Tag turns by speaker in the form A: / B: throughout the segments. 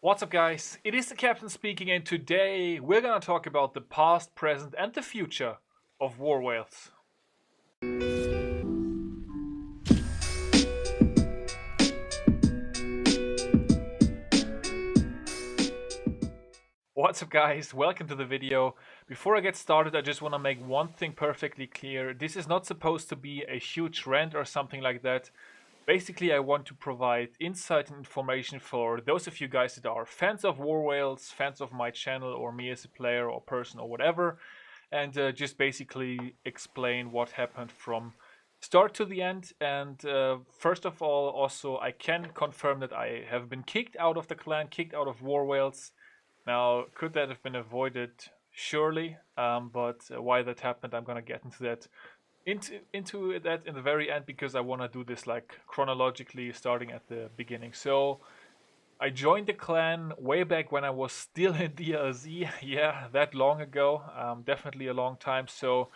A: What's up, guys? It is the Captain speaking, and today we're gonna talk about the past, present, and the future of war whales. What's up, guys? Welcome to the video. Before I get started, I just want to make one thing perfectly clear. This is not supposed to be a huge rant or something like that. Basically, I want to provide insight and information for those of you guys that are fans of war whales, fans of my channel, or me as a player or person or whatever, and just basically explain what happened from start to the end. And first of all, also, I can confirm that I have been kicked out of the clan, kicked out of war whales. Now, could that have been avoided? Surely, but why that happened, I'm gonna get into that in the very end, because I want to do this like chronologically, starting at the beginning. So I joined the clan way back when I was still in DLZ. Yeah, that long ago, definitely a long time. So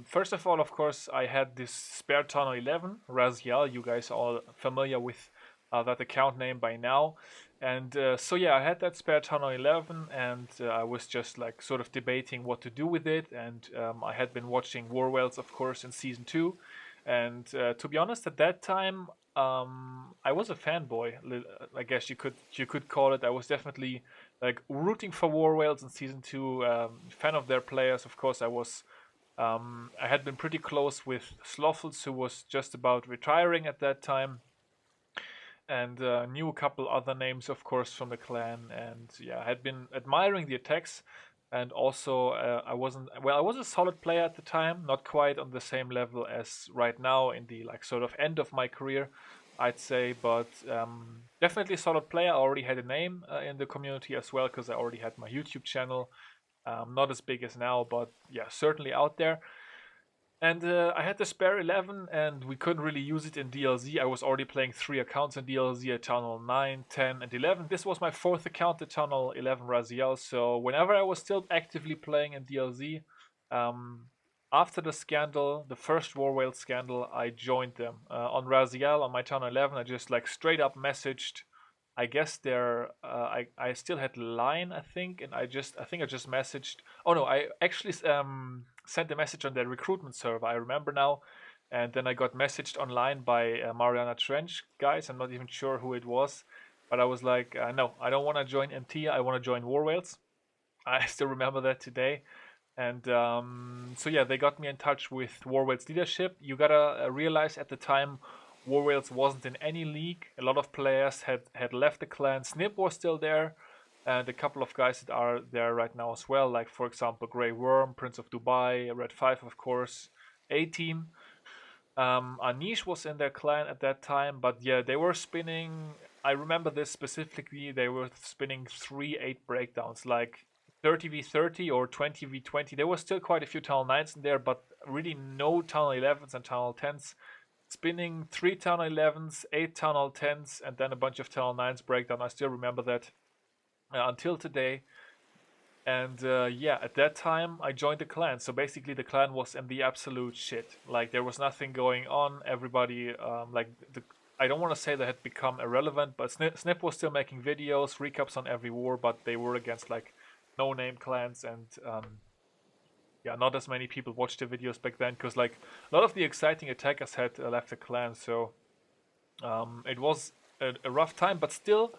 A: first of all, of course, I had this spare tunnel 11 Raziel. You guys are all familiar with that account name by now. And so yeah, I had that spare tunnel 11, and I was just like sort of debating what to do with it. And I had been watching War Whales, of course, in season 2. And to be honest, at that time, I was a fanboy. I guess you could call it. I was definitely like rooting for War Whales in season 2. Fan of their players, of course. I had been pretty close with Sloffels, who was just about retiring at that time, and knew a couple other names, of course, from the clan. And yeah, I had been admiring the attacks, and also I wasn't well. I was a solid player at the time, not quite on the same level as right now in the like sort of end of my career, I'd say, but definitely a solid player. I already had a name in the community as well, because I already had my YouTube channel. Not as big as now, but yeah, certainly out there. And I had the spare 11, and we couldn't really use it in DLZ. I was already playing 3 accounts in DLZ at Tunnel 9, 10, and 11. This was my 4th account at Tunnel 11 Raziel. So whenever I was still actively playing in DLZ, um, after the scandal, the first War Whale scandal, I joined them. On Raziel, on my Tunnel 11, I just like straight up messaged. I guess I still had line, I think, and I just messaged. Oh no, I actually sent a message on their recruitment server. I remember now, and then I got messaged online by Mariana Trench guys. I'm not even sure who it was, but I was like, no, I don't want to join MT. I want to join War Whales. I still remember that today. And so yeah, they got me in touch with War Whales leadership. You gotta realize at the time, War Whales wasn't in any league. A lot of players had left the clan. Snip was still there, and a couple of guys that are there right now as well, like for example Grey Worm, Prince of Dubai, Red 5, of course, A Team. Anish was in their clan at that time, but yeah, they were spinning. I remember this specifically. They were spinning 3-8 breakdowns, like 30v30 or 20v20. There was still quite a few Tunnel 9s in there, but really no Tunnel 11s and Tunnel 10s. Spinning 3 Tunnel 11s, 8 Tunnel 10s, and then a bunch of Tunnel 9s breakdown. I still remember that until today. And yeah, at that time I joined the clan. So basically, the clan was in the absolute shit. Like there was nothing going on. Everybody, I don't want to say they had become irrelevant, but Snip was still making videos, recaps on every war, but they were against like no-name clans, and yeah, not as many people watched the videos back then, because like a lot of the exciting attackers had left the clan. So it was a rough time, but still.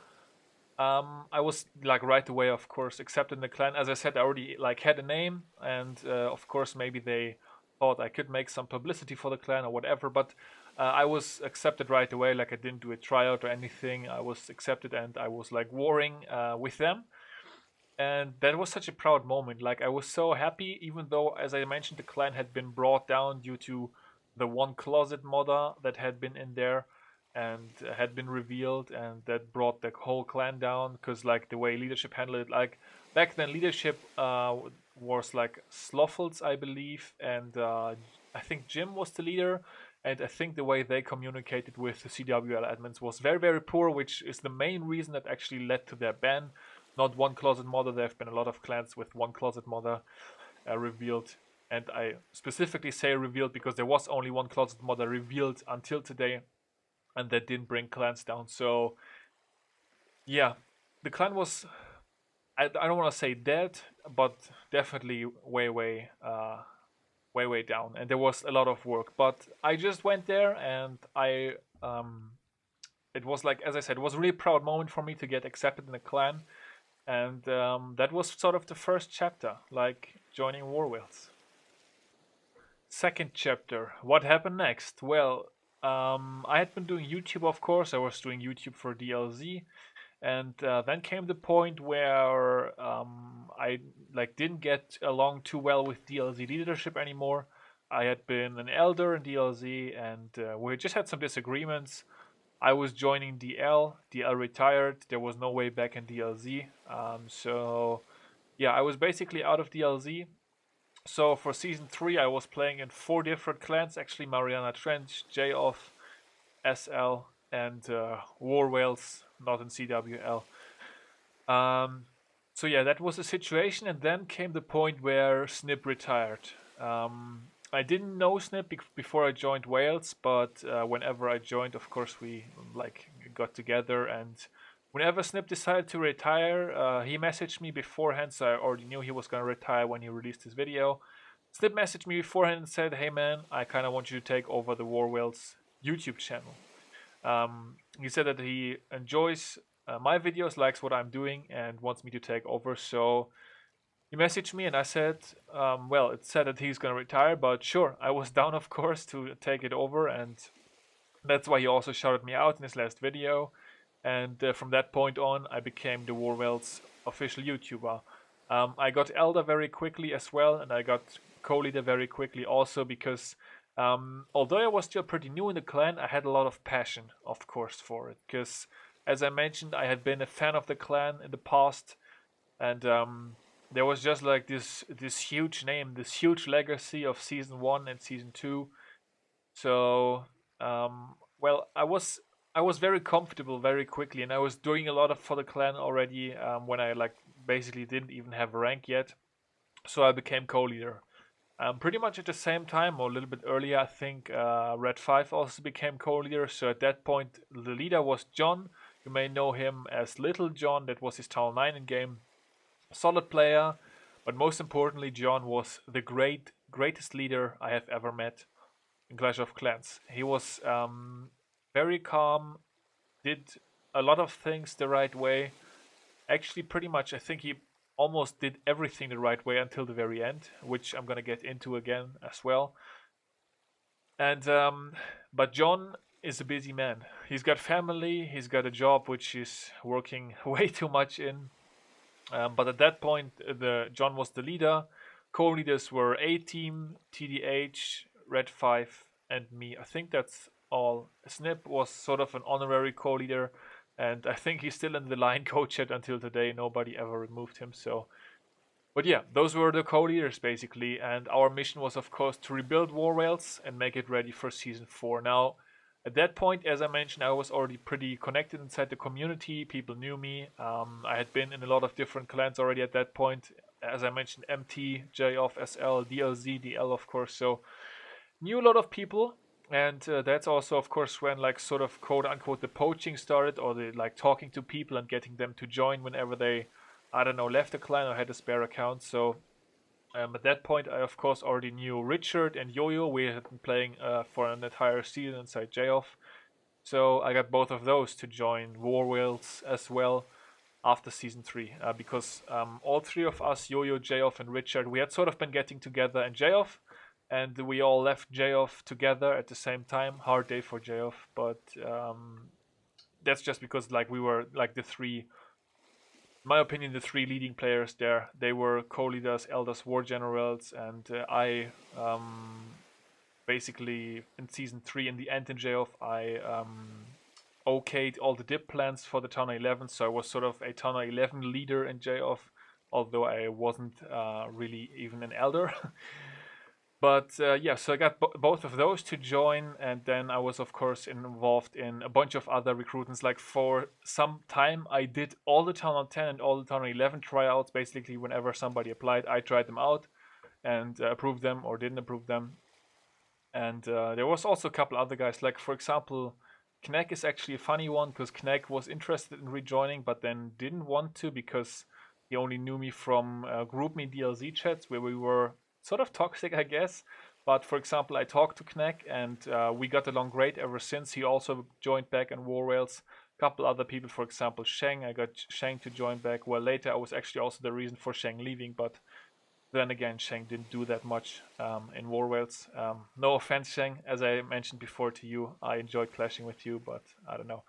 A: I was like right away, of course, accepted in the clan. As I said, I already like had a name, and of course, maybe they thought I could make some publicity for the clan or whatever. But I was accepted right away. Like I didn't do a tryout or anything. I was accepted, and I was like warring with them, and that was such a proud moment. Like I was so happy, even though, as I mentioned, the clan had been brought down due to the one closet modder that had been in there and had been revealed, and that brought the whole clan down, because like the way leadership handled it, like back then leadership was like Sloffels, I believe, and I think Jim was the leader. And I think the way they communicated with the CWL admins was very, very poor, which is the main reason that actually led to their ban. Not one closet modder. There have been a lot of clans with one closet modder revealed. And I specifically say revealed because there was only one closet modder revealed until today, and that didn't bring clans down. So yeah, the clan was, I don't want to say dead, but definitely way down, and there was a lot of work. But I just went there, and it was like, as I said, it was a really proud moment for me to get accepted in the clan, and that was sort of the first chapter, like joining War Wheels. Second chapter, what happened next? Well, I had been doing YouTube, of course. I was doing YouTube for DLZ, and then came the point where I like didn't get along too well with DLZ leadership anymore. I had been an elder in DLZ, and we just had some disagreements. I was joining DL. DL retired. There was no way back in DLZ. So yeah, I was basically out of DLZ. So for season 3, I was playing in 4 different clans. Actually, Mariana Trench, J Off, SL, and War Whales, not in CWL. So yeah, that was the situation, and then came the point where Snip retired. I didn't know Snip before I joined Wales, but whenever I joined, of course, we like got together, and whenever Snip decided to retire, he messaged me beforehand, so I already knew he was gonna retire when he released his video. Snip messaged me beforehand and said, "Hey man, I kind of want you to take over the War Whales YouTube channel." He said that he enjoys my videos, likes what I'm doing, and wants me to take over. So he messaged me, and I said, well, it said that he's going to retire, but sure, I was down, of course, to take it over. And that's why he also shouted me out in his last video. And from that point on, I became the War Whales official YouTuber. I got Elder very quickly as well, and I got co-leader very quickly also, because although I was still pretty new in the clan, I had a lot of passion, of course, for it. Because, as I mentioned, I had been a fan of the clan in the past, and there was just like this huge name, this huge legacy of season 1 and season 2. So, well, I was very comfortable very quickly, and I was doing a lot of for the clan already when I like basically didn't even have a rank yet. So I became co-leader. Pretty much at the same time, or a little bit earlier, I think Red 5 also became co-leader. So at that point, the leader was John. You may know him as Little John. That was his Town 9 in game. Solid player, but most importantly, John was the greatest leader I have ever met in Clash of Clans. He was very calm, did a lot of things the right way. Actually, pretty much, I think he almost did everything the right way until the very end, which I'm gonna get into again as well. And but John is a busy man. He's got family. He's got a job which he's working way too much in. But at that point, John was the leader. Co-leaders were A Team, TDH, Red 5, and me. I think that's all. Snip was sort of an honorary co-leader, and I think he's still in the line coach chat until today. Nobody ever removed him. So, but yeah, those were the co-leaders basically, and our mission was, of course, to rebuild War Whales and make it ready for season 4. Now, at that point, as I mentioned, I was already pretty connected inside the community. People knew me. I had been in a lot of different clans already at that point. As I mentioned, MT, JOF, SL, DLZ, DL, of course. So knew a lot of people, and that's also, of course, when like sort of quote unquote the poaching started, or the like talking to people and getting them to join whenever they, I don't know, left the clan or had a spare account. So at that point, I of course already knew Richard and Yo-Yo. We had been playing for an entire season inside J-Off. So I got both of those to join War Whales as well after season 3. Because all 3 of us, Yo-Yo, J-Off, and Richard, we had sort of been getting together in J-Off. And we all left J-Off together at the same time. Hard day for J-Off. But that's just because like we were like the 3... In my opinion, the 3 leading players there, they were co-leaders, elders, war generals, and I basically in season 3, in the end in J-Off, I okayed all the dip plans for the Town 11, so I was sort of a Town 11 leader in J-Off, although I wasn't really even an elder. But yeah, so I got both of those to join, and then I was, of course, involved in a bunch of other recruitments. Like for some time, I did all the Town 10 and all the Town 11 tryouts. Basically, whenever somebody applied, I tried them out and approved them or didn't approve them. And there was also a couple other guys, like for example, Knack is actually a funny one because Knack was interested in rejoining, but then didn't want to because he only knew me from GroupMe DLZ chats where we were sort of toxic, I guess. But for example, I talked to Knack and we got along great ever since. He also joined back in War Whales. A couple other people, for example, Sheng. I got Sheng to join back. Well, later I was actually also the reason for Sheng leaving, but then again, Sheng didn't do that much in War Whales. No offense, Sheng. As I mentioned before to you, I enjoyed clashing with you, but I don't know.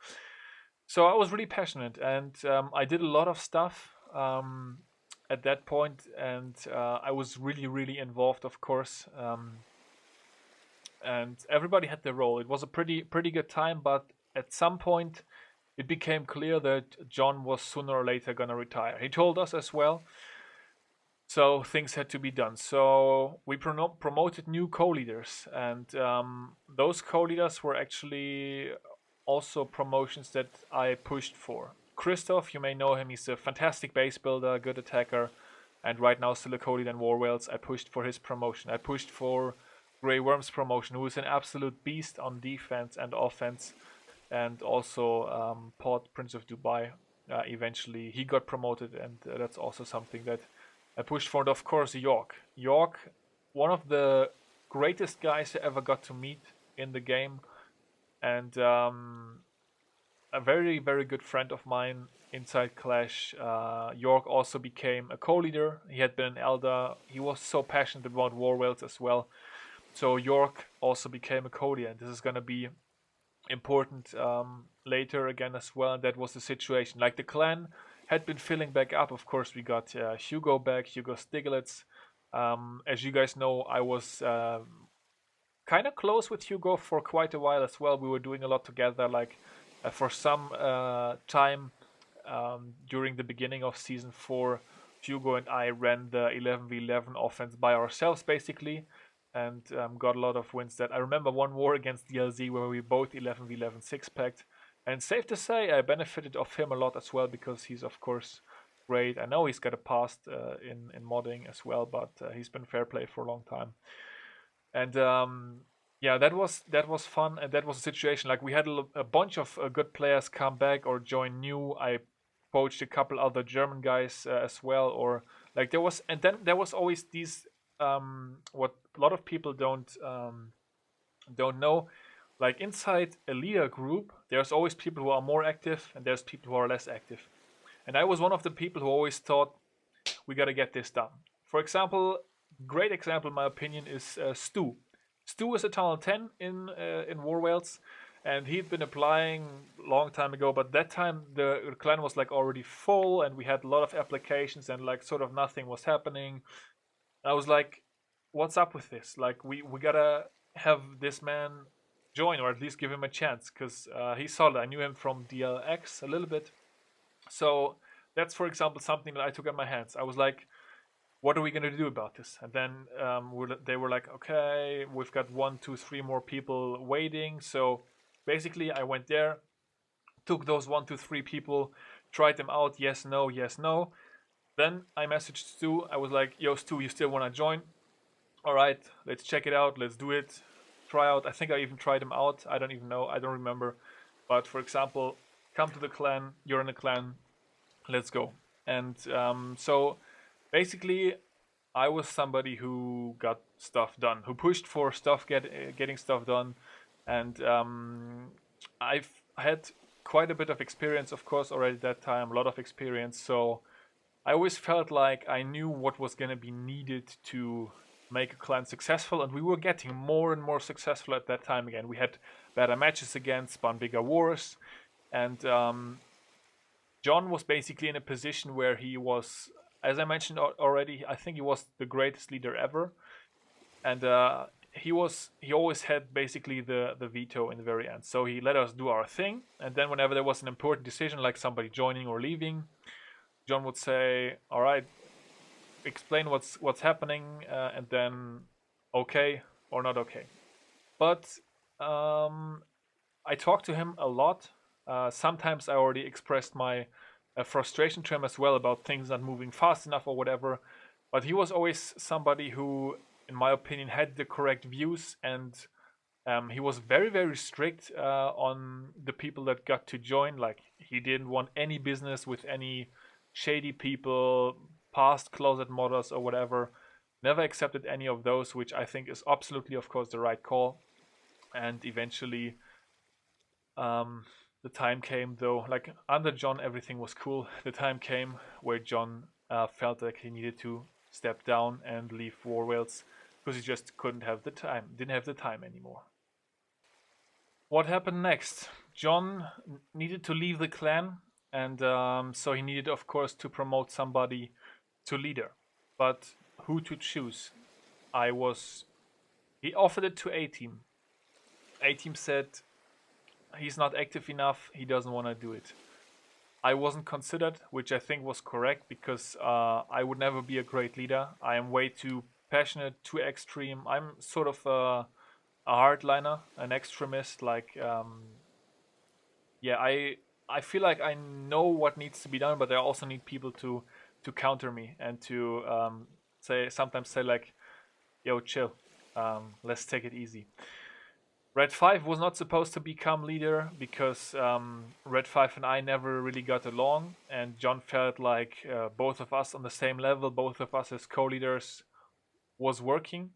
A: So I was really passionate, and I did a lot of stuff at that point, and I was really, really involved, of course. And everybody had their role. It was a pretty good time, but at some point, it became clear that John was sooner or later gonna retire. He told us as well. So things had to be done. So we promoted new co-leaders, and those co-leaders were actually also promotions that I pushed for. Christoph, you may know him. He's a fantastic base builder, good attacker, and right now still a co-leader in War Whales. I pushed for his promotion. I pushed for Grey Worm's promotion, who is an absolute beast on defense and offense, and also Port Prince of Dubai. Eventually, he got promoted, and that's also something that I pushed for. And of course, York. York, one of the greatest guys I ever got to meet in the game, and a very, very good friend of mine inside Clash. York also became a co-leader. He had been an elder. He was so passionate about War Whales as well. So York also became a co-leader, and this is going to be important later again as well. And that was the situation. Like the clan had been filling back up. Of course, we got Hugo back, Hugo Stiglitz. As you guys know, I was kind of close with Hugo for quite a while as well. We were doing a lot together. Like for some time during the beginning of season 4, Hugo and I ran the 11v11 offense by ourselves basically, and got a lot of wins. That I remember one war against DLZ where we both 11v11 six-packed, and safe to say I benefited off him a lot as well because he's of course great. I know he's got a past in modding as well, but he's been fair play for a long time. And yeah, that was fun, and that was a situation. Like we had a bunch of good players come back or join new. I poached a couple other German guys as well, or like there was, and then there was always these what a lot of people don't know. Like inside a leader group, there's always people who are more active and there's people who are less active. And I was one of the people who always thought we gotta get this done. For example, great example in my opinion is Stu. Stu is a Tunnel 10 in War Whales, and he'd been applying a long time ago, but that time the clan was like already full and we had a lot of applications and like sort of nothing was happening. I was like, what's up with this? Like we gotta have this man join, or at least give him a chance, because he's solid. I knew him from DLX a little bit. So that's, for example, something that I took in my hands. I was like, what are we going to do about this? And then they were like, okay, we've got 1, 2, 3 more people waiting. So basically I went there, took those 1, 2, 3 people, tried them out. Yes, no, yes, no. Then I messaged Stu. I was like, yo, Stu, you still want to join? All right, let's check it out. Let's do it. Try out. I think I even tried him out. I don't even know. I don't remember. But for example, come to the clan. You're in a clan. Let's go. And so basically, I was somebody who got stuff done, who pushed for stuff, getting stuff done. And I've had quite a bit of experience, of course, already at that time, a lot of experience. So I always felt like I knew what was going to be needed to make a clan successful, and we were getting more and more successful at that time again. We had better matches again, spun bigger wars, and John was basically in a position where he was, as I mentioned already, I think he was the greatest leader ever, and he always had basically the veto in the very end. So he let us do our thing, and then whenever there was an important decision, like somebody joining or leaving, John would say, all right, explain what's happening, and then okay or not okay. But I talked to him a lot. Sometimes I already expressed my frustration to him as well about things not moving fast enough or whatever. But he was always somebody who, in my opinion, had the correct views and He was very, very strict on the people that got to join. Like, he didn't want any business with any shady people, past closet modders or whatever. Never accepted any of those, which I think is absolutely, of course, the right call. And eventually, um, the time came, though, like under John, everything was cool. The time came where John felt like he needed to step down and leave War Whales because he just couldn't have the time, didn't have the time anymore. What happened next? John needed to leave the clan, and so he needed, of course, to promote somebody to leader. But who to choose? He offered it to A Team. A Team said he's not active enough, he doesn't want to do it. I wasn't considered, which I think was correct because I would never be a great leader. I am way too passionate, too extreme. I'm sort of a hardliner, an extremist. Like, yeah, I feel like I know what needs to be done, but I also need people to counter me and to sometimes say like, "Yo, chill, let's take it easy." Red 5 was not supposed to become leader because Red 5 and I never really got along, and John felt like both of us on the same level, both of us as co-leaders, was working.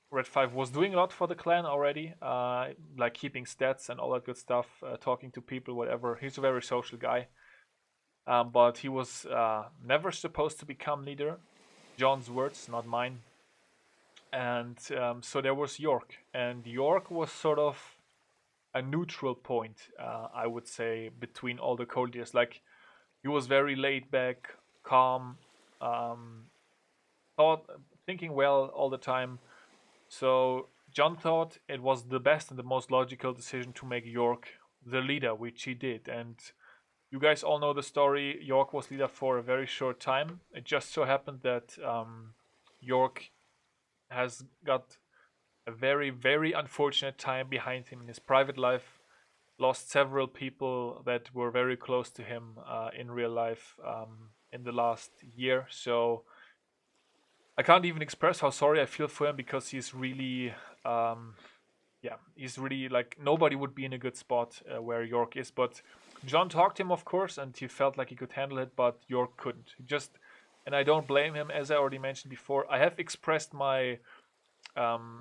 A: Red 5 was doing a lot for the clan already, like keeping stats and all that good stuff, talking to people, whatever. He's a very social guy. But he was never supposed to become leader. John's words, not mine. And so there was York. And York was sort of a neutral point, I would say, between all the co-leaders. Like, he was very laid back, calm, thinking well all the time. So John thought it was the best and the most logical decision to make York the leader, which he did. And you guys all know the story. York was leader for a very short time. It just so happened that York has got a very, very unfortunate time behind him in his private life. Lost several people that were very close to him in real life in the last year. So I can't even express how sorry I feel for him because he's really, he's really like nobody would be in a good spot where York is. But John talked to him, of course, and he felt like he could handle it, but York couldn't. And I don't blame him, as I already mentioned before. I have expressed my to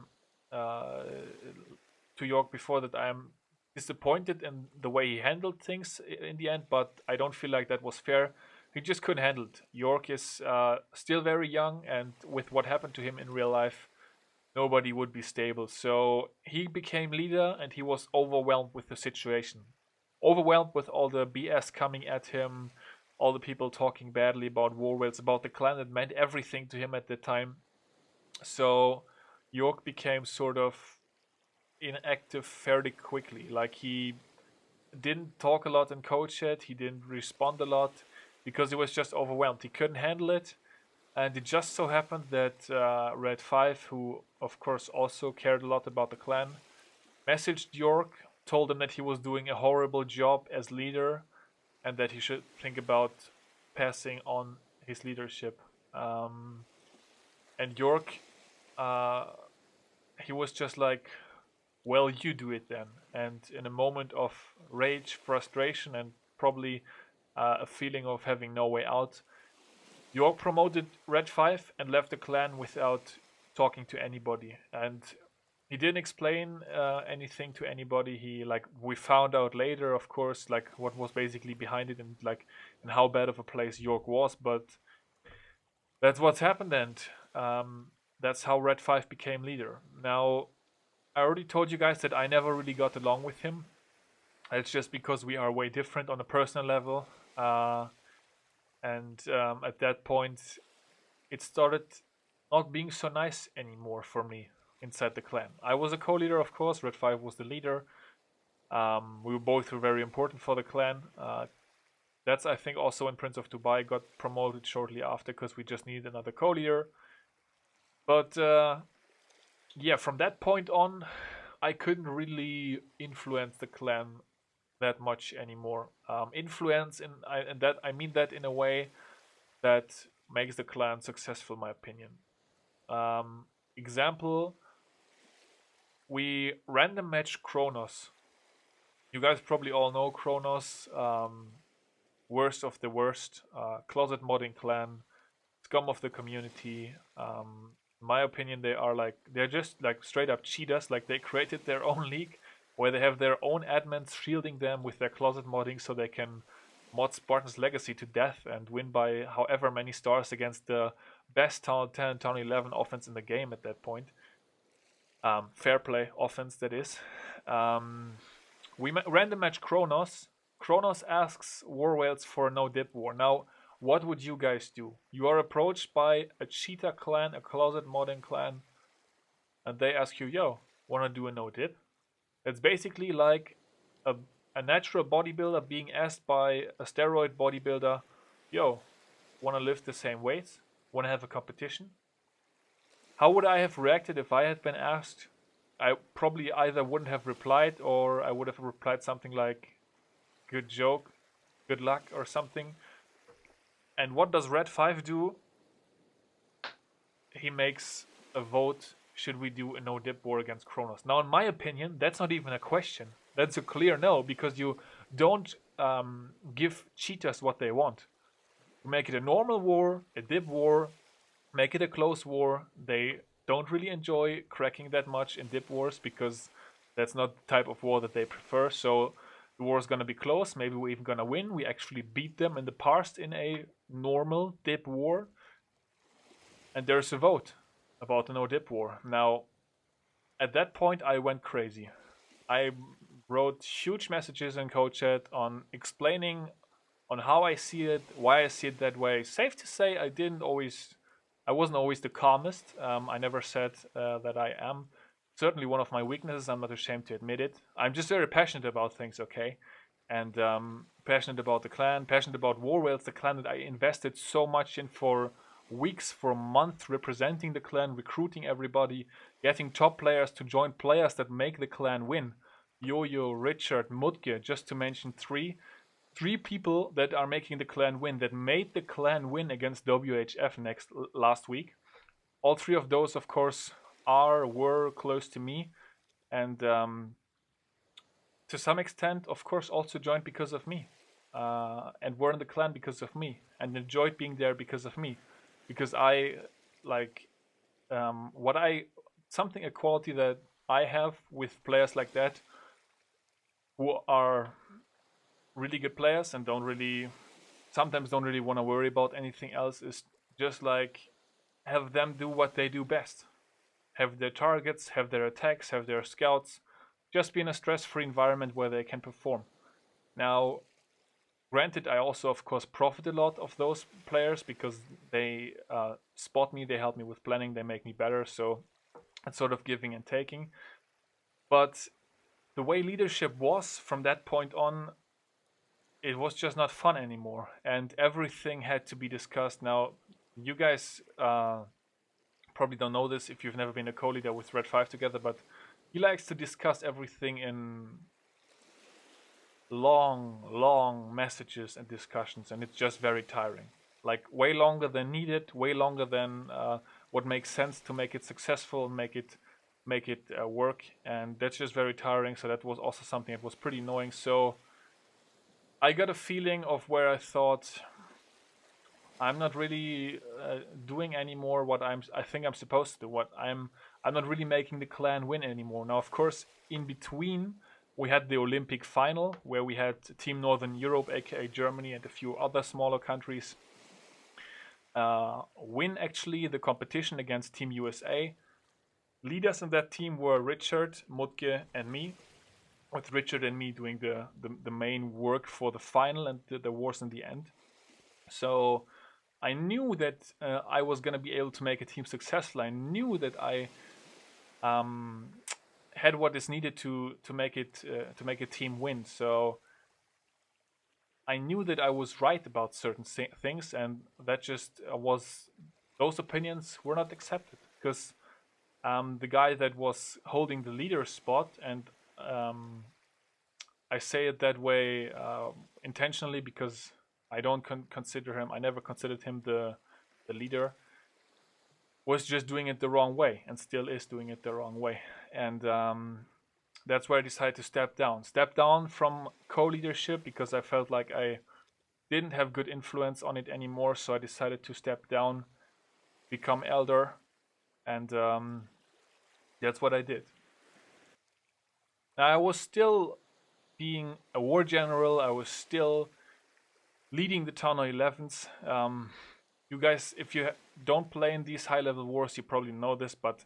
A: York before that I am disappointed in the way he handled things in the end, but I don't feel like that was fair. He just couldn't handle it. York is still very young, and with what happened to him in real life, nobody would be stable. So he became leader, and he was overwhelmed with the situation. Overwhelmed with all the BS coming at him, all the people talking badly about War Whales, about the clan that meant everything to him at the time. So York became sort of inactive fairly quickly. Like, he didn't talk a lot in code chat, he didn't respond a lot because he was just overwhelmed. He couldn't handle it, and it just so happened that Red 5, who of course also cared a lot about the clan, messaged York, told him that he was doing a horrible job as leader and that he should think about passing on his leadership. And York, he was just like, well, you do it then. And in a moment of rage, frustration, and probably a feeling of having no way out, York promoted Red 5 and left the clan without talking to anybody. And he didn't explain anything to anybody. We found out later, of course, like what was basically behind it and how bad of a place York was. But that's what's happened, and that's how Red 5 became leader. Now, I already told you guys that I never really got along with him. It's just because we are way different on a personal level. And at that point, it started not being so nice anymore for me inside the clan. I was a co-leader, of course. Red 5 was the leader. We were both very important for the clan. That's, I think, also when Prince of Dubai got promoted shortly after because we just needed another co-leader. But yeah, from that point on, I couldn't really influence the clan that much anymore. Influence, and that I mean that in a way that makes the clan successful, in my opinion. Example: we random match Kronos. You guys probably all know Kronos, worst of the worst, closet modding clan, scum of the community. In my opinion, they're just like straight up cheaters. Like they created their own league where they have their own admins shielding them with their closet modding so they can mod Spartan's Legacy to death and win by however many stars against the best Town 10, Town 11 offense in the game at that point. Fair play offense, that is. We random match Kronos. Kronos asks War Whales for a no dip war. Now, what would you guys do? You are approached by a cheetah clan, a closet modding clan, and they ask you, yo, wanna do a no dip? It's basically like a natural bodybuilder being asked by a steroid bodybuilder, yo, wanna lift the same weights? Wanna have a competition? How would I have reacted if I had been asked? I probably either wouldn't have replied or I would have replied something like, good joke, good luck, or something. And what does Red 5 do? He makes a vote, should we do a no dip war against Kronos? Now, in my opinion, that's not even a question. That's a clear no, because you don't give cheaters what they want. You make it a normal war, a dip war, make it a close war. They don't really enjoy cracking that much in dip wars because that's not the type of war that they prefer. So the war is going to be close. Maybe we're even going to win. We actually beat them in the past in a normal dip war. And there's a vote about the no dip war. Now, at that point, I went crazy. I wrote huge messages in code chat on explaining on how I see it, why I see it that way. Safe to say, I wasn't always the calmest. I never said that I am. Certainly one of my weaknesses, I'm not ashamed to admit it. I'm just very passionate about things, okay? And passionate about the clan, passionate about War Whales, the clan that I invested so much in for weeks, for months, representing the clan, recruiting everybody, getting top players to join players that make the clan win. Yo-Yo, Richard, Mutke, just to mention three people that are making the clan win, that made the clan win against WHF last week. All three of those, of course, were close to me, and to some extent, of course, also joined because of me, and were in the clan because of me, and enjoyed being there because of me, because I like something, a quality that I have with players like that, who are really good players and sometimes don't really want to worry about anything else, is just like have them do what they do best. Have their targets, have their attacks, have their scouts, just be in a stress-free environment where they can perform. Now, granted, I also, of course, profit a lot of those players because they spot me, they help me with planning, they make me better, so it's sort of giving and taking. But the way leadership was from that point on, it was just not fun anymore, and everything had to be discussed. Now, you guys probably don't know this if you've never been a co-leader with Red 5 together, but he likes to discuss everything in long messages and discussions, and it's just very tiring. Like, way longer than needed, way longer than what makes sense to make it successful, make it work, and that's just very tiring. So that was also something that was pretty annoying. So I got a feeling of where I thought I'm not really doing anymore what I think I'm supposed to do. I'm not really making the clan win anymore. Now, of course, in between we had the Olympic final where we had Team Northern Europe, aka Germany, and a few other smaller countries win actually the competition against Team USA. Leaders in that team were Richard, Mutke, and me, with Richard and me doing the main work for the final and the wars in the end. So I knew that I was going to be able to make a team successful. I knew that I had what is needed to make a team win. So I knew that I was right about certain things, and that just those opinions were not accepted because the guy that was holding the leader spot, and I say it that way intentionally because I don't consider him. I never considered him the leader. was just doing it the wrong way and still is doing it the wrong way. And that's where I decided to step down. Step down from co-leadership because I felt like I didn't have good influence on it anymore. So I decided to step down, become elder, and that's what I did. Now, I was still being a war general. I was still leading the Town of 11s. You guys, if you don't play in these high-level wars, you probably know this, but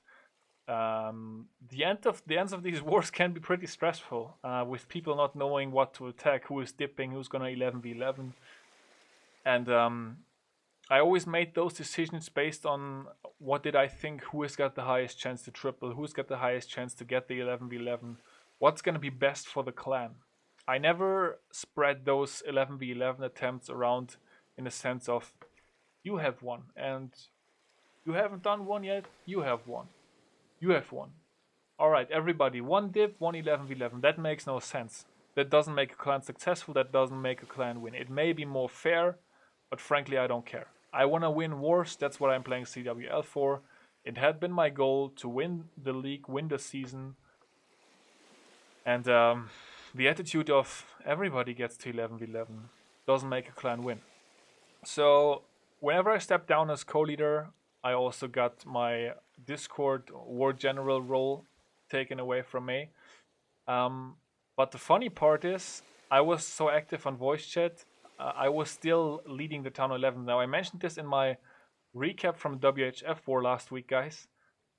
A: the ends of these wars can be pretty stressful, with people not knowing what to attack, who is dipping, who's gonna 11v11, and I always made those decisions based on what did I think, who has got the highest chance to triple, who's got the highest chance to get the 11v11, what's gonna be best for the clan. I never spread those 11v11 attempts around in the sense of, you have one, and you haven't done one yet, you have one. You have one. Alright, everybody, one dip, one 11v11. That makes no sense. That doesn't make a clan successful, that doesn't make a clan win. It may be more fair, but frankly, I don't care. I want to win wars, that's what I'm playing CWL for. It had been my goal to win the league, win the season. And the attitude of everybody gets to 11v11 doesn't make a clan win. So whenever I stepped down as co-leader, I also got my Discord War General role taken away from me. But the funny part is, I was so active on voice chat, I was still leading the Town 11. Now, I mentioned this in my recap from WHF War last week, guys.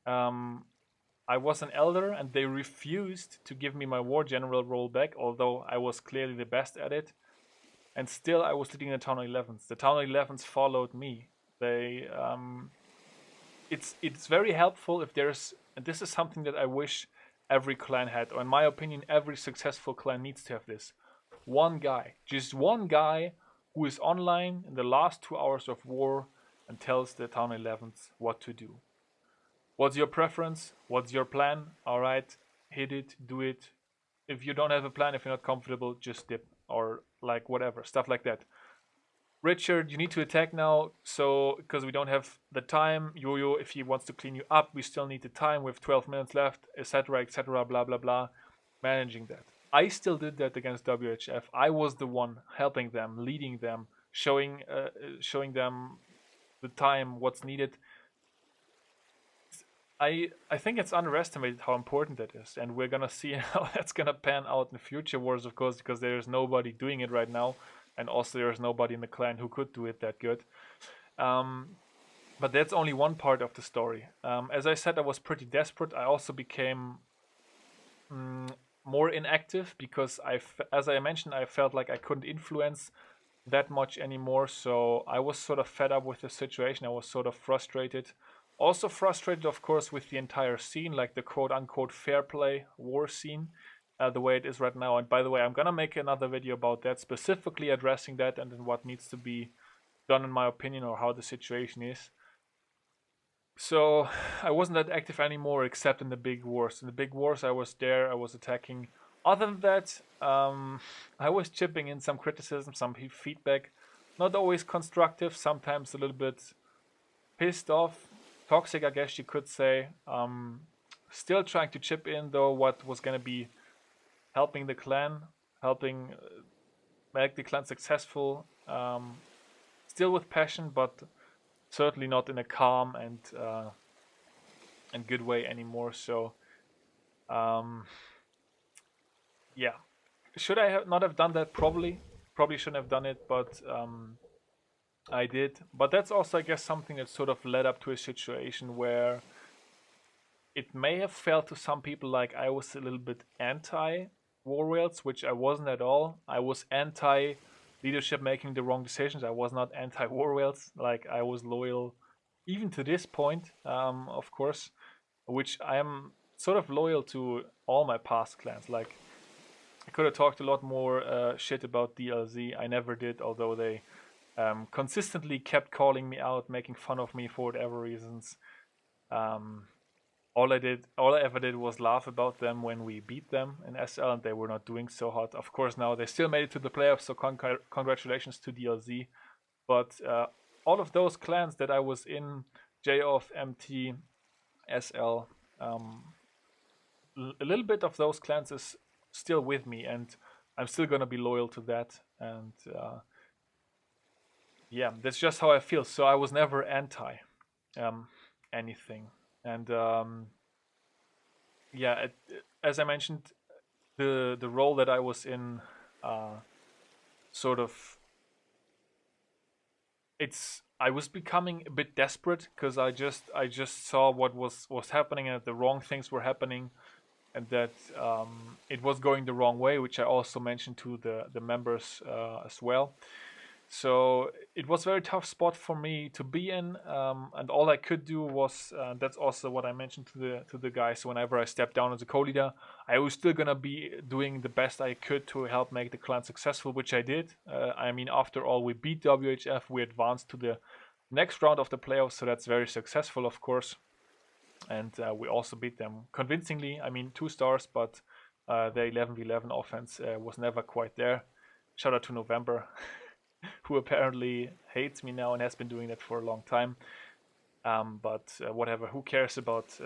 A: I was an elder and they refused to give me my War General role back, although I was clearly the best at it. And still I was leading the Town 11s. The Town 11s followed me. They... It's very helpful if there's, and this is something that I wish every clan had, or in my opinion every successful clan needs to have this. One guy, just one guy who is online in the last 2 hours of war and tells the Town 11s what to do. What's your preference? What's your plan? Alright, hit it, do it. If you don't have a plan, if you're not comfortable, just dip, or like whatever, stuff like that. Richard, you need to attack now, so because we don't have the time. Yo-Yo, if he wants to clean you up, we still need the time. We have 12 minutes left, etc., etc., blah, blah, blah. Managing that. I still did that against WHF. I was the one helping them, leading them, showing them the time, what's needed. I think it's underestimated how important that is, and we're gonna see how that's gonna pan out in future wars, of course, because there's nobody doing it right now. And also there's nobody in the clan who could do it that good. But that's only one part of the story. As I said, I was pretty desperate. I also became more inactive because, as I mentioned, I felt like I couldn't influence that much anymore. So I was sort of fed up with the situation. I was sort of frustrated. Also frustrated, of course, with the entire scene, like the quote-unquote fair play war scene. The way it is right now. And by the way, I'm gonna make another video about that, specifically addressing that and then what needs to be done in my opinion, or how the situation is. So I wasn't that active anymore except in the big wars. In the big wars I was there, I was attacking. Other than that, I was chipping in some criticism, some feedback. Not always constructive, sometimes a little bit pissed off. Toxic, I guess you could say. Still trying to chip in though what was gonna be helping the clan, helping make the clan successful, still with passion, but certainly not in a calm and good way anymore. So, yeah, should I not have done that? Probably shouldn't have done it, but I did. But that's also, I guess, something that sort of led up to a situation where it may have felt to some people like I was a little bit anti war whales, which I wasn't at all. I was anti leadership making the wrong decisions. I was not anti war whales. Like, I was loyal even to this point, of course, which I am sort of loyal to all my past clans. Like, I could have talked a lot more shit about DLZ. I never did, although they consistently kept calling me out, making fun of me for whatever reasons. All I ever did was laugh about them when we beat them in SL, and they were not doing so hot. Of course, now they still made it to the playoffs, so congratulations to DLZ. But all of those clans that I was in J of MT, SL. A little bit of those clans is still with me, and I'm still gonna be loyal to that. And yeah, that's just how I feel. So I was never anti anything. And yeah, as I mentioned, the role that I was in, sort of, I was becoming a bit desperate because I just saw what was happening, and that the wrong things were happening, and that it was going the wrong way, which I also mentioned to the members as well. So it was a very tough spot for me to be in, and all I could do was, that's also what I mentioned to the guys. Whenever I stepped down as a co-leader, I was still gonna be doing the best I could to help make the clan successful, which I did. I mean, after all, we beat WHF, we advanced to the next round of the playoffs, so that's very successful, of course. And we also beat them convincingly. I mean, 2 stars, but the 11v11 offense was never quite there. Shout out to November. Who apparently hates me now and has been doing that for a long time. But whatever, who cares about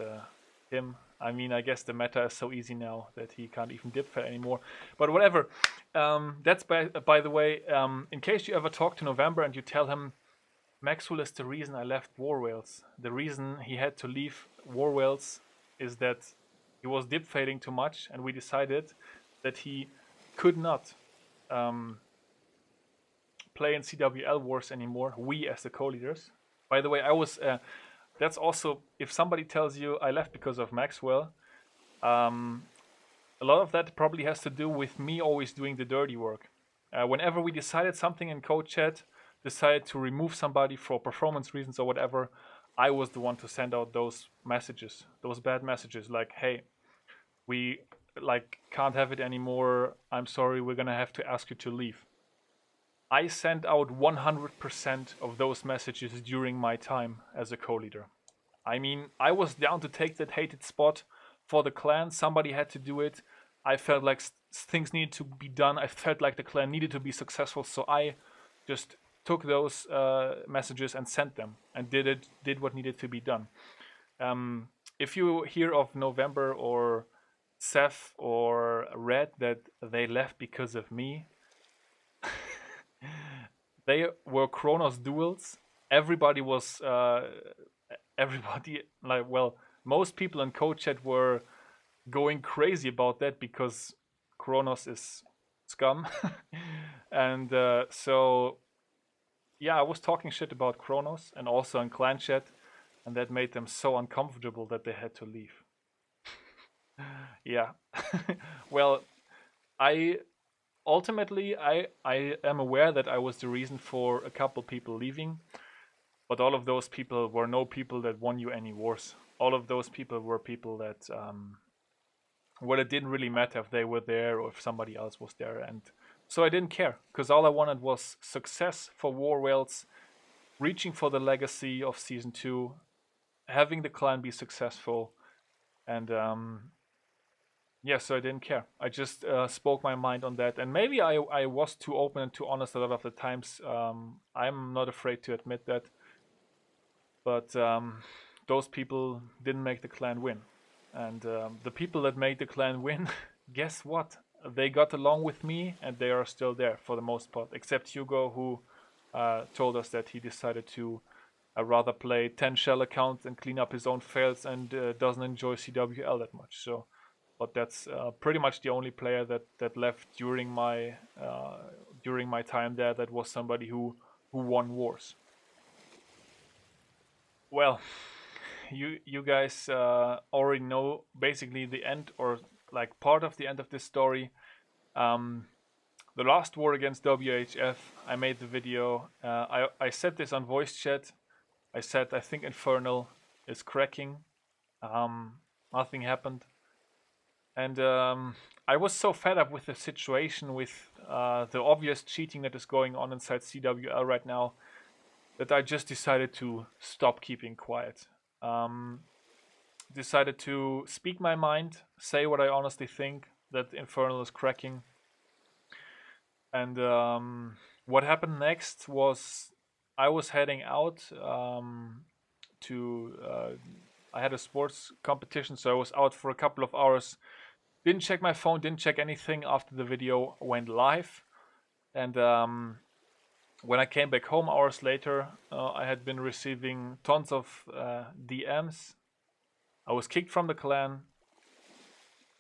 A: him? I mean, I guess the meta is so easy now that he can't even dip fed anymore. But whatever. That's by the way, in case you ever talk to November and you tell him Maxwell is the reason I left War Whales. The reason he had to leave War Whales is that he was dip fading too much, and we decided that he could not play in CWL Wars anymore. We as the co-leaders. By the way, I was. That's also, if somebody tells you I left because of Maxwell, a lot of that probably has to do with me always doing the dirty work. Whenever we decided something in code chat, decided to remove somebody for performance reasons or whatever, I was the one to send out those messages, those bad messages, like, "Hey, we can't have it anymore. I'm sorry. We're gonna have to ask you to leave." I sent out 100% of those messages during my time as a co-leader. I mean, I was down to take that hated spot for the clan. Somebody had to do it. I felt like things needed to be done. I felt like the clan needed to be successful, so I just took those messages and sent them and did what needed to be done. If you hear of November or Seth or Red that they left because of me, they were Kronos duels. Everybody was everybody, like, well, most people in code chat were going crazy about that because Kronos is scum. And so yeah, I was talking shit about Kronos and also in clan chat, and that made them so uncomfortable that they had to leave. Yeah. Well, I ultimately I am aware that I was the reason for a couple people leaving, but all of those people were no people that won you any wars. All of those people were people that well, it didn't really matter if they were there or if somebody else was there, and so I didn't care because all I wanted was success for War Whales, reaching for the legacy of season 2, having the clan be successful, and yeah, so I didn't care. I just spoke my mind on that, and maybe I was too open and too honest a lot of the times. I'm not afraid to admit that, but those people didn't make the clan win, and the people that made the clan win, guess what? They got along with me, and they are still there for the most part, except Hugo, who told us that he decided to rather play 10 shell accounts and clean up his own fails, and doesn't enjoy CWL that much. So. But that's pretty much the only player that left during my time there that was somebody who won wars. Well, you guys already know basically the end, or like part of the end of this story. The last war against WHF, I made the video. I said this on voice chat. I said I think Infernal is cracking. Nothing happened. And I was so fed up with the situation, with the obvious cheating that is going on inside CWL right now, that I just decided to stop keeping quiet. Decided to speak my mind, say what I honestly think, that Infernal is cracking. And what happened next was I was heading out to. I had a sports competition, so I was out for a couple of hours. Didn't check my phone, didn't check anything after the video went live. And when I came back home hours later, I had been receiving tons of DMs. I was kicked from the clan.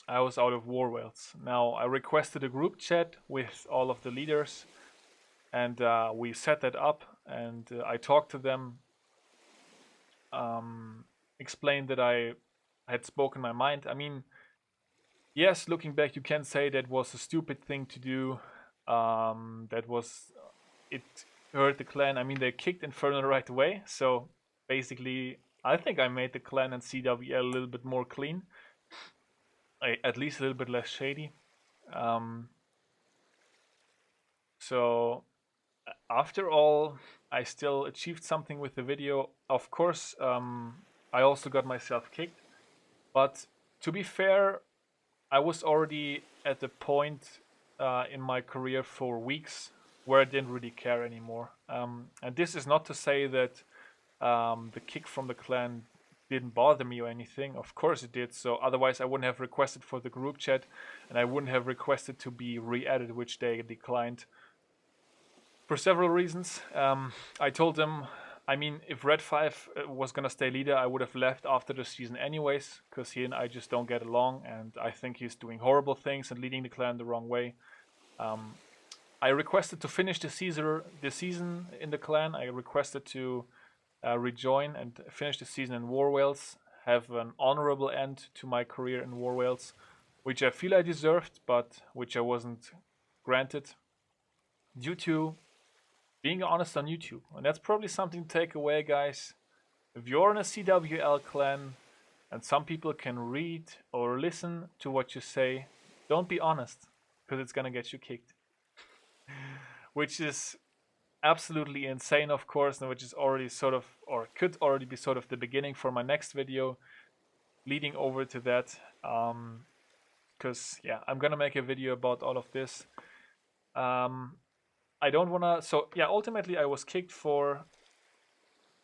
A: I was out of War Whales. Now, I requested a group chat with all of the leaders, and we set that up, and I talked to them, explained that I had spoken my mind. I mean, yes, looking back, you can say that was a stupid thing to do. It hurt the clan. I mean, they kicked Infernal right away, so basically, I think I made the clan and CWL a little bit more clean. At least a little bit less shady. So after all, I still achieved something with the video. Of course, I also got myself kicked. But to be fair, I was already at the point in my career for weeks where I didn't really care anymore. And this is not to say that the kick from the clan didn't bother me or anything. Of course it did. So otherwise I wouldn't have requested for the group chat, and I wouldn't have requested to be re-added, which they declined for several reasons. I told them, I mean, if Red 5 was gonna stay leader, I would have left after the season anyways, because he and I just don't get along, and I think he's doing horrible things and leading the clan the wrong way. I requested to finish the season in the clan. I requested to rejoin and finish the season in War Whales, have an honorable end to my career in War Whales, which I feel I deserved, but which I wasn't granted due to being honest on YouTube. And that's probably something to take away, guys. If you're in a CWL clan and some people can read or listen to what you say, don't be honest, because it's gonna get you kicked. Which is absolutely insane, of course, and which is already sort of, or could already be sort of the beginning for my next video leading over to that. Because, yeah, I'm gonna make a video about all of this. I don't wanna, so yeah, ultimately I was kicked for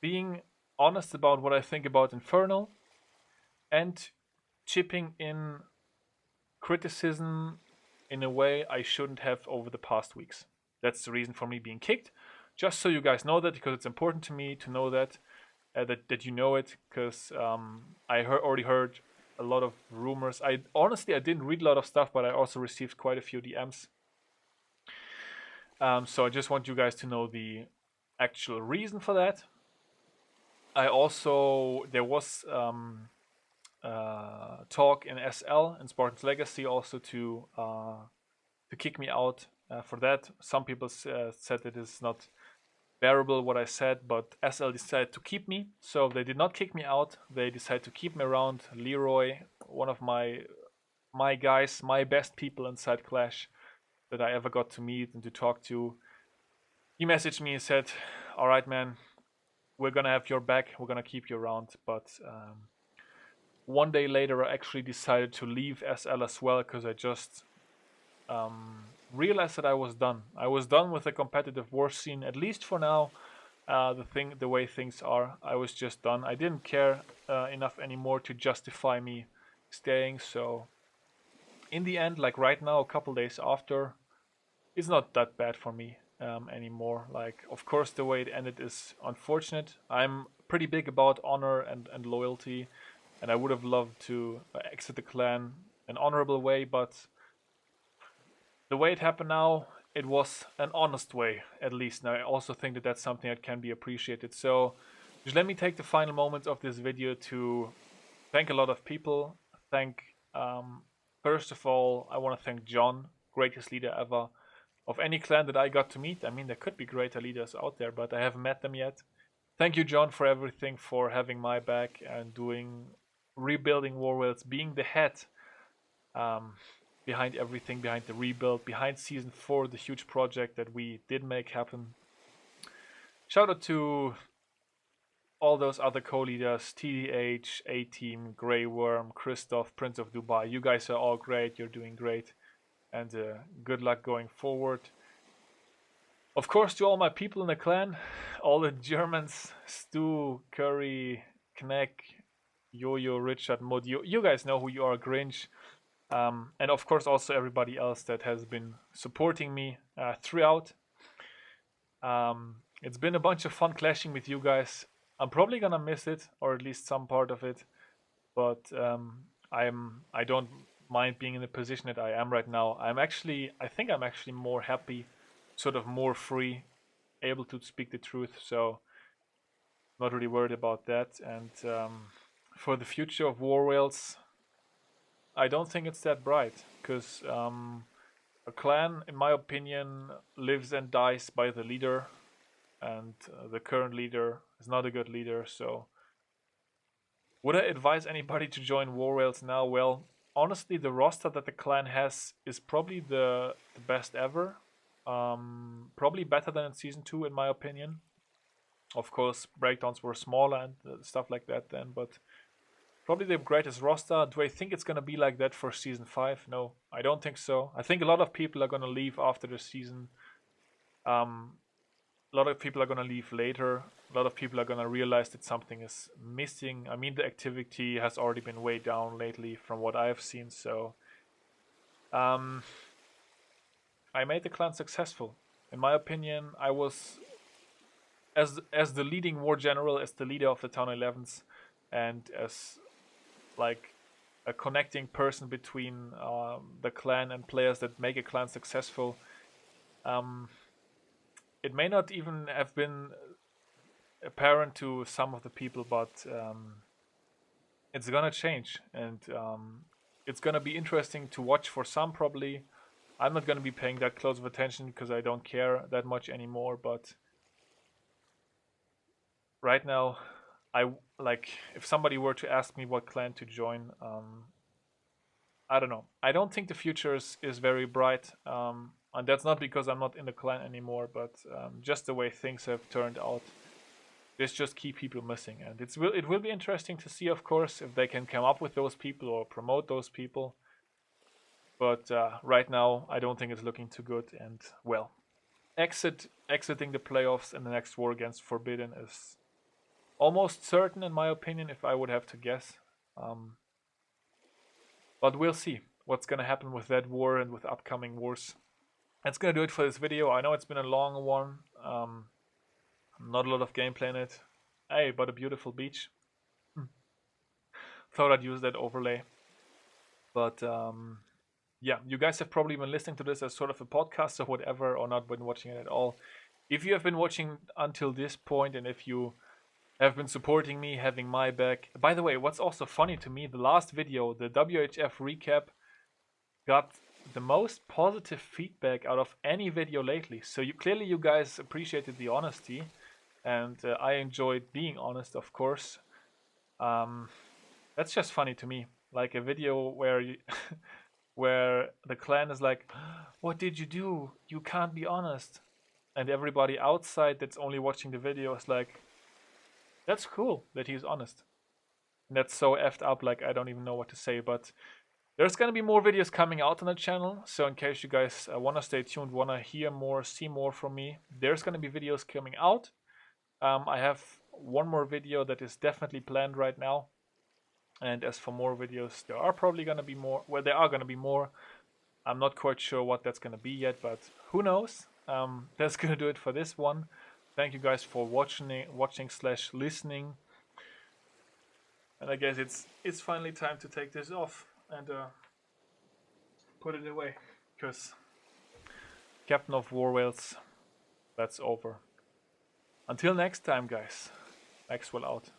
A: being honest about what I think about Infernal and chipping in criticism in a way I shouldn't have over the past weeks. That's the reason for me being kicked. Just so you guys know that, because it's important to me to know that, that you know it, because I already heard a lot of rumors. I didn't read a lot of stuff, but I also received quite a few DMs. So I just want you guys to know the actual reason for that. There was talk in SL, in Spartan's Legacy, also to kick me out for that. Some people said it is not bearable what I said, but SL decided to keep me, so they did not kick me out. They decided to keep me around. Leroy, one of my guys, my best people inside Clash that I ever got to meet and to talk to, he messaged me and said, all right, man, we're gonna have your back, we're gonna keep you around. But one day later I actually decided to leave SL as well, because I just realized that I was done. I was done with the competitive war scene, at least for now. The way things are, I was just done. I didn't care enough anymore to justify me staying. So in the end, like right now, a couple days after, it's not that bad for me anymore. Like, of course, the way it ended is unfortunate. I'm pretty big about honor and loyalty, and I would have loved to exit the clan an honorable way, but the way it happened now, it was an honest way, at least. Now, I also think that that's something that can be appreciated. So just let me take the final moments of this video to thank a lot of people. First of all, I want to thank John, greatest leader ever of any clan that I got to meet. I mean, there could be greater leaders out there, but I haven't met them yet. Thank you, John, for everything, for having my back and rebuilding War Whales, being the head behind everything, behind the rebuild, behind Season 4, the huge project that we did make happen. Shout out to all those other co-leaders, TDH, A-Team, Grey Worm, Christoph, Prince of Dubai. You guys are all great, you're doing great, and good luck going forward. Of course, to all my people in the clan, all the Germans, Stu, Curry, Knack, Yo-Yo, Richard, Mod, you guys know who you are, Grinch. And of course also everybody else that has been supporting me throughout. It's been a bunch of fun clashing with you guys. I'm probably gonna miss it, or at least some part of it. But I don't mind being in the position that I am right now. I think I'm actually more happy, sort of more free, able to speak the truth. So not really worried about that. And for the future of War Whales, I don't think it's that bright, because a clan, in my opinion, lives and dies by the leader, and the current leader is not a good leader. So would I advise anybody to join War Whales now? Well, honestly, the roster that the clan has is probably the best ever. Probably better than in Season 2, in my opinion. Of course, breakdowns were smaller and stuff like that then, but probably the greatest roster. Do I think it's going to be like that for Season 5? No, I don't think so. I think a lot of people are going to leave after the season. A lot of people are going to leave later. A lot of people are going to realize that something is missing. I mean, the activity has already been way down lately from what I have seen, so I made the clan successful. In my opinion, I was, as the leading war general, as the leader of the Town 11s, and as like a connecting person between the clan and players that make a clan successful. It may not even have been apparent to some of the people, but it's gonna change, and it's gonna be interesting to watch for some. Probably I'm not gonna be paying that close of attention because I don't care that much anymore, but right now if somebody were to ask me what clan to join, I don't know. I don't think the future is very bright, and that's not because I'm not in the clan anymore, but just the way things have turned out. There's just key people missing, and it will be interesting to see, of course, if they can come up with those people or promote those people. But right now, I don't think it's looking too good. And well, exiting the playoffs in the next war against Forbidden is almost certain, in my opinion, if I would have to guess. But we'll see what's gonna happen with that war and with upcoming wars. That's gonna do it for this video. I know it's been a long one. Not a lot of gameplay in it. Hey, but a beautiful beach. Thought I'd use that overlay. But yeah, you guys have probably been listening to this as sort of a podcast or whatever, or not been watching it at all. If you have been watching until this point, and if you have been supporting me, having my back. By the way, what's also funny to me, the last video, the WHF recap, got the most positive feedback out of any video lately. So clearly you guys appreciated the honesty, and I enjoyed being honest, of course. That's just funny to me. Like a video where where the clan is like, "What did you do? You can't be honest," and everybody outside that's only watching the video is like, "That's cool that he's honest." And that's so effed up. Like I don't even know what to say, but. There's going to be more videos coming out on the channel, so in case you guys want to stay tuned, want to hear more, see more from me, there's going to be videos coming out. I have one more video that is definitely planned right now, and as for more videos, there are probably going to be more. Well, there are going to be more. I'm not quite sure what that's going to be yet, but who knows. That's going to do it for this one. Thank you guys for watching/listening. And I guess it's finally time to take this off and put it away, because Captain of War Whales, that's over. Until next time, guys. Maxwell out.